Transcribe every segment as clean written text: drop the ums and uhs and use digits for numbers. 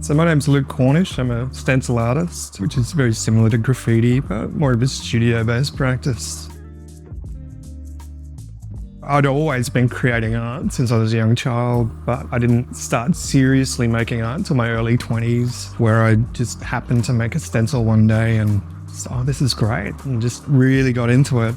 So my name's Luke Cornish. I'm a stencil artist, which is very similar to graffiti, but more of a studio-based practice. I'd always been creating art since I was a young child, but I didn't start seriously making art until my early 20s, where I just happened to make a stencil one day and just, oh, this is great, and just really got into it.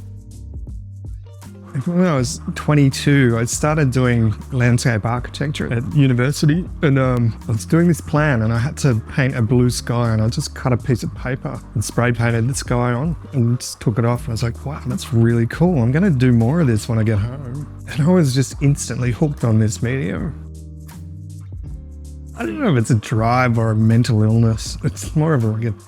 When I was 22, I started doing landscape architecture at university, and I was doing this plan and I had to paint a blue sky, and I just cut a piece of paper and spray painted the sky on and just took it off, and I was like, wow, that's really cool. I'm going to do more of this when I get home. And I was just instantly hooked on this medium. I don't know if it's a drive or a mental illness. It's more of like an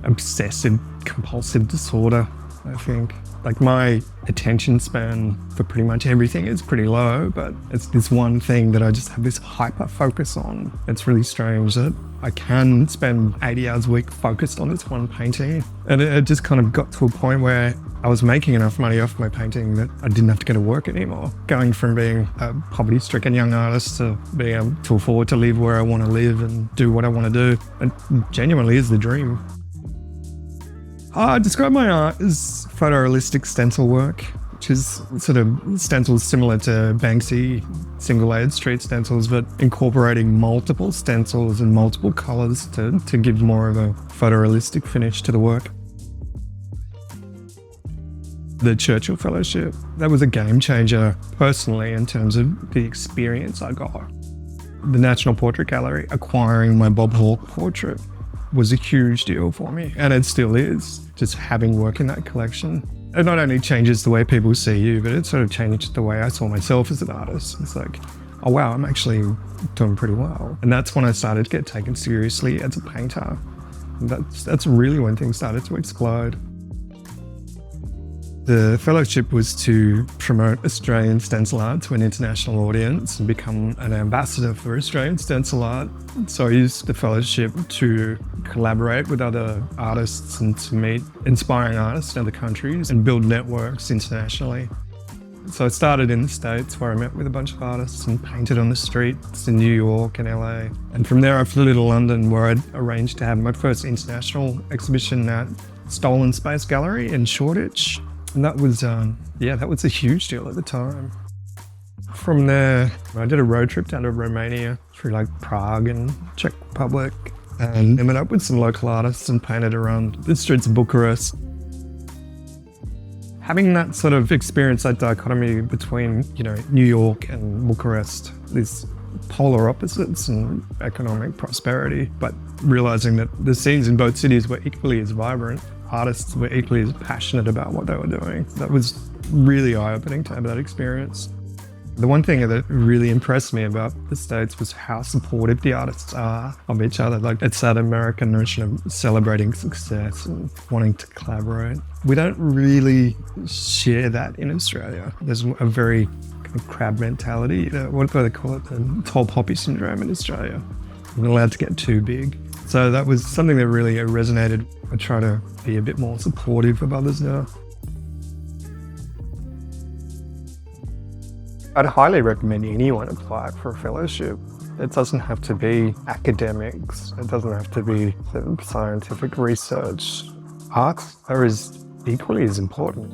obsessive compulsive disorder, I think. Like, my attention span for pretty much everything is pretty low, but it's this one thing that I just have this hyper focus on. It's really strange that I can spend 80 hours a week focused on this one painting. And it just kind of got to a point where I was making enough money off my painting that I didn't have to go to work anymore. Going from being a poverty-stricken young artist to being able to afford to live where I want to live and do what I want to do. It genuinely is the dream. I describe my art as photorealistic stencil work, which is sort of stencils similar to Banksy single-layered street stencils, but incorporating multiple stencils and multiple colours to give more of a photorealistic finish to the work. The Churchill Fellowship, that was a game changer personally in terms of the experience I got. The National Portrait Gallery acquiring my Bob Hawke portrait was a huge deal for me, and it still is, just having work in that collection. It not only changes the way people see you, but it sort of changed the way I saw myself as an artist. It's like, oh wow, I'm actually doing pretty well. And that's when I started to get taken seriously as a painter. And that's really when things started to explode. The fellowship was to promote Australian stencil art to an international audience and become an ambassador for Australian stencil art. So I used the fellowship to collaborate with other artists and to meet inspiring artists in other countries and build networks internationally. So I started in the States, where I met with a bunch of artists and painted on the streets in New York and LA. And from there I flew to London, where I'd arranged to have my first international exhibition at Stolen Space Gallery in Shoreditch. And that was a huge deal at the time. From there, I did a road trip down to Romania through like Prague and Czech Republic, and I met up with some local artists and painted around the streets of Bucharest. Having that sort of experience, that dichotomy between, New York and Bucharest, these polar opposites in economic prosperity, but realizing that the scenes in both cities were equally as vibrant. Artists were equally as passionate about what they were doing. That was really eye-opening to have that experience. The one thing that really impressed me about the States was how supportive the artists are of each other. Like, it's that American notion of celebrating success and wanting to collaborate. We don't really share that in Australia. There's a very kind of crab mentality. What do they call it? The tall poppy syndrome in Australia. We're not allowed to get too big. So that was something that really resonated. I try to be a bit more supportive of others now. I'd highly recommend anyone apply for a fellowship. It doesn't have to be academics. It doesn't have to be scientific research. Arts are equally as important.